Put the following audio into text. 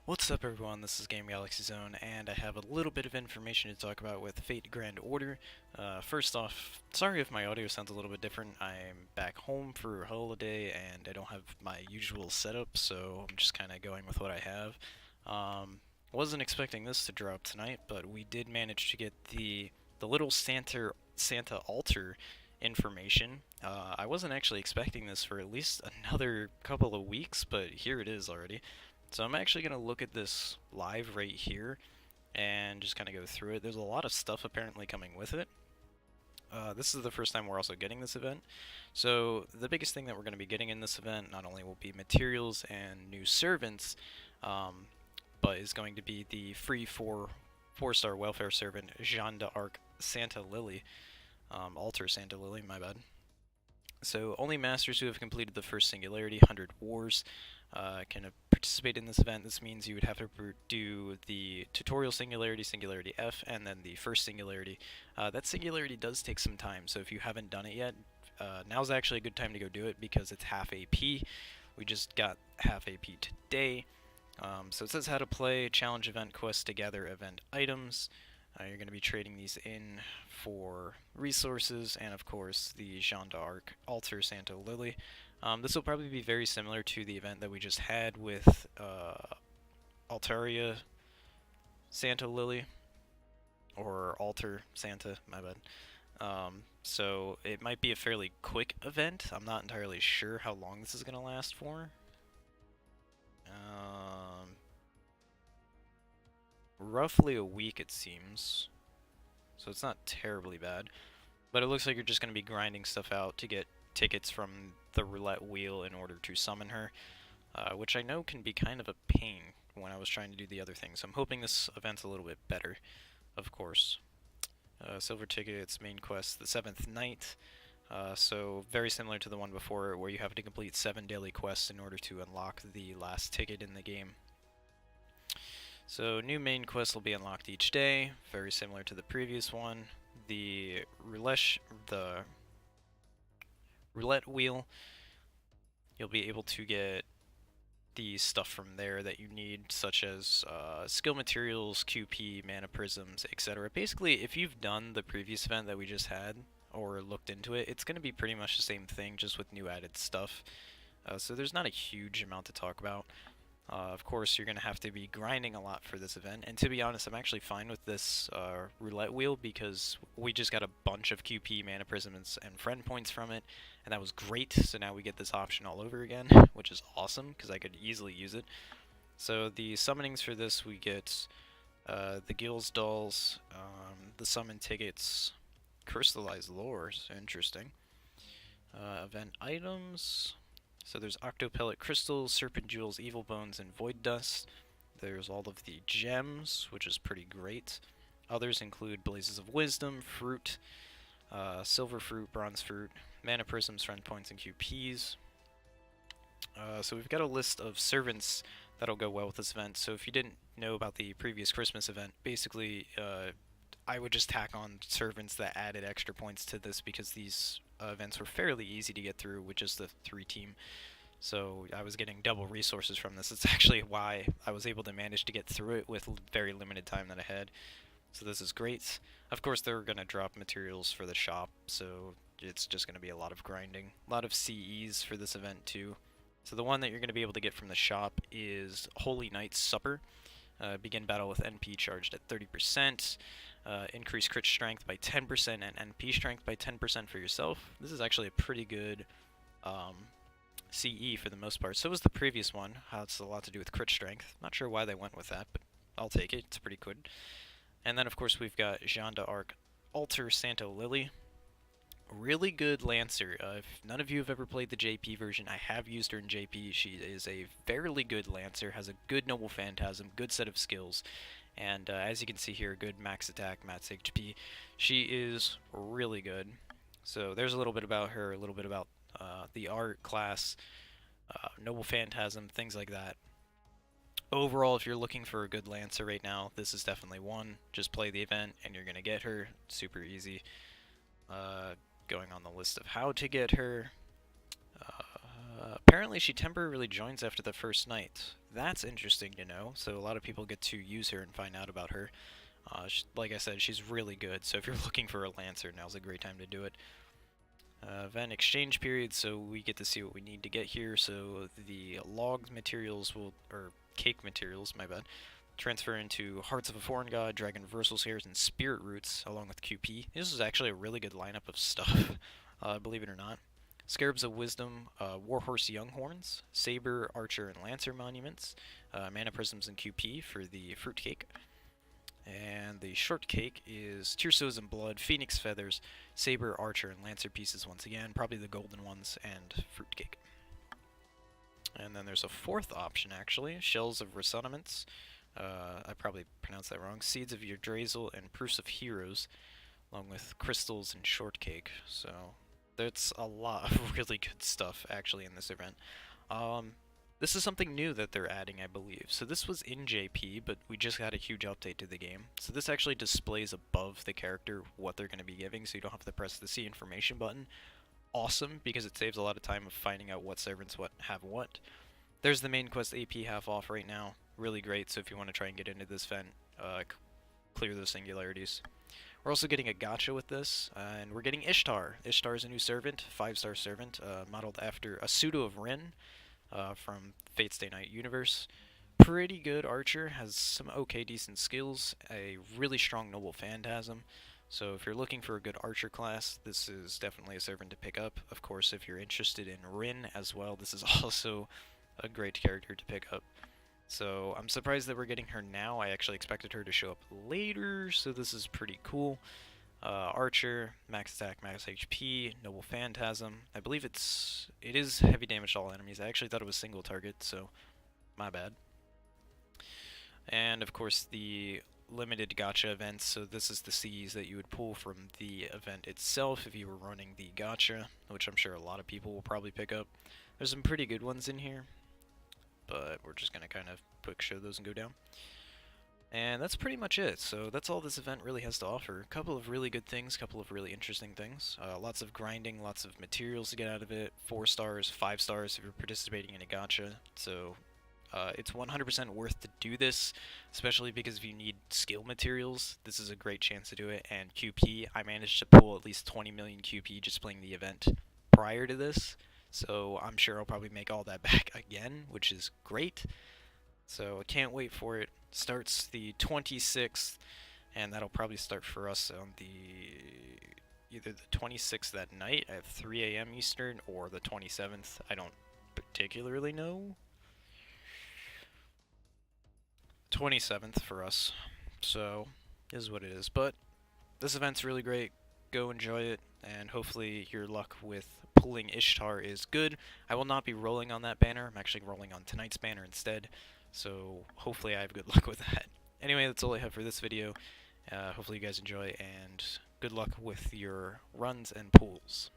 What's up everyone, this is Game Galaxy Zone, and I have a little bit of information to talk about with Fate Grand Order. First off, sorry if my audio sounds a little bit different. I'm back home for a holiday, and I don't have my usual setup, so I'm just kind of going with what I have. Wasn't expecting this to drop tonight, but we did manage to get the little Santa altar information. I wasn't actually expecting this for at least another couple of weeks, but here it is already. So I'm actually going to look at this live right here and just kind of go through it. There's a lot of stuff apparently coming with it. This is the first time we're also getting this event. So the biggest thing that we're going to be getting in this event not only will be materials and new servants, but is going to be the free four-star welfare servant Jeanne Santa Lily, Alter Santa Lily, my bad. So only masters who have completed the first singularity, 100 wars, can participate in this event. This means you would have to do the tutorial singularity, singularity F, and then the first singularity. That singularity does take some time, so if you haven't done it yet, now's actually a good time to go do it because it's half AP. We just got half AP today. So it says how to play, challenge event quest to gather event items. You're going to be trading these in for resources and, of course, the Jeanne d'Arc Alter Santa Lily. This will probably be very similar to the event that we just had with Altaria Santa Lily, or Alter Santa, my bad. So it might be a fairly quick event. I'm not entirely sure how long this is going to last for. Roughly a week, it seems. So it's not terribly bad. But it looks like you're just going to be grinding stuff out to get tickets from the roulette wheel in order to summon her, which I know can be kind of a pain when I was trying to do the other things. So I'm hoping this event's a little bit better, of course. Silver tickets, main quest, the 7th night. So very similar to the one before, where you have to complete 7 daily quests in order to unlock the last ticket in the game. So new main quests will be unlocked each day, very similar to the previous one. The roulette wheel, you'll be able to get the stuff from there that you need, such as skill materials, QP, mana prisms, etc. Basically, if you've done the previous event that we just had, or looked into it, it's going to be pretty much the same thing, just with new added stuff. So there's not a huge amount to talk about. Of course, you're going to have to be grinding a lot for this event, and to be honest, I'm actually fine with this roulette wheel because we just got a bunch of QP, mana prisms, and friend points from it, and that was great, so now we get this option all over again, which is awesome, because I could easily use it. So the summonings for this, we get the Gills Dolls, the summon tickets, crystallized lores, interesting. Event items. So there's Octopellet Crystals, Serpent Jewels, Evil Bones, and Void Dust. There's all of the gems, which is pretty great. Others include Blazes of Wisdom, Fruit, Silver Fruit, Bronze Fruit, Mana Prisms, Friend Points, and QPs. So we've got a list of servants that'll go well with this event. So if you didn't know about the previous Christmas event, basically I would just tack on servants that added extra points to this because these events were fairly easy to get through with just the 3-team. So I was getting double resources from this. It's actually why I was able to manage to get through it with very limited time that I had. So this is great. Of course, they're going to drop materials for the shop, so it's just going to be a lot of grinding. A lot of CEs for this event too. So the one that you're going to be able to get from the shop is Holy Knight's Supper. Begin battle with NP charged at 30%. Increase crit strength by 10% and NP strength by 10% for yourself. This is actually a pretty good CE for the most part. So was the previous one. It's a lot to do with crit strength. Not sure why they went with that, but I'll take it. It's pretty good. And then, of course, we've got Jeanne d'Arc Alter Santa Lily. Really good Lancer. If none of you have ever played the JP version, I have used her in JP. She is a fairly good Lancer, has a good Noble Phantasm, good set of skills, and as you can see here, good max attack, max HP. She is really good. So there's a little bit about her, a little bit about the art class, Noble Phantasm, things like that. Overall, if you're looking for a good Lancer right now, this is definitely one. Just play the event and you're going to get her. Super easy. Going on the list of how to get her. Apparently she temporarily joins after the first night. That's interesting to know, so a lot of people get to use her and find out about her. Like I said, she's really good, so if you're looking for a Lancer, now's a great time to do it. Event exchange period, so we get to see what we need to get here. So the log materials will, or cake materials, my bad, transfer into Hearts of a Foreign God, Dragon Reversal Hairs, and Spirit Roots, along with QP. This is actually a really good lineup of stuff, believe it or not. Scarabs of Wisdom, Warhorse Younghorns, Saber, Archer, and Lancer monuments, Mana Prisms and QP for the Fruitcake. And the shortcake is Tierces and Blood, Phoenix Feathers, Saber, Archer, and Lancer pieces once again, probably the golden ones, and Fruitcake. And then there's a fourth option actually, Shells of Resonaments. I probably pronounced that wrong. Seeds of Yggdrasil and Proofs of Heroes, along with Crystals and Shortcake. So there's a lot of really good stuff actually in this event. This is something new that they're adding, I believe. So this was in JP, but we just got a huge update to the game. So this actually displays above the character what they're going to be giving, so you don't have to press the See Information button. Awesome, because it saves a lot of time of finding out what servants have what. There's the main quest AP half off right now. Really great, so if you want to try and get into this event, clear those singularities. We're also getting a gacha with this, and we're getting Ishtar. Ishtar is a new servant, 5-star servant, modeled after a pseudo of Rin from Fate Stay Night universe. Pretty good archer, has some okay decent skills, a really strong noble phantasm. So if you're looking for a good archer class, this is definitely a servant to pick up. Of course, if you're interested in Rin as well, this is also a great character to pick up. So I'm surprised that we're getting her now. I actually expected her to show up later, so this is pretty cool. Archer, max attack, max HP, noble phantasm. I believe it is heavy damage to all enemies. I actually thought it was single target, so my bad. And of course the limited gacha events, so this is the Cs that you would pull from the event itself if you were running the gacha, which I'm sure a lot of people will probably pick up. There's some pretty good ones in here, but we're just going to kind of quick show those and go down. And that's pretty much it, so that's all this event really has to offer. A couple of really good things, a couple of really interesting things. Lots of grinding, lots of materials to get out of it, 4 stars, 5 stars if you're participating in a gacha, so it's 100% worth to do this, especially because if you need skill materials, this is a great chance to do it. And QP, I managed to pull at least 20 million QP just playing the event prior to this, so I'm sure I'll probably make all that back again, which is great. So I can't wait for it. Starts the 26th, and that'll probably start for us on either the 26th that night at 3 a.m. Eastern or the 27th. I don't particularly know. 27th for us, so is what it is. But this event's really great. Go enjoy it, and hopefully your luck with pulling Ishtar is good. I will not be rolling on that banner. I'm actually rolling on tonight's banner instead, so hopefully I have good luck with that. Anyway, that's all I have for this video. Hopefully you guys enjoy, and good luck with your runs and pulls.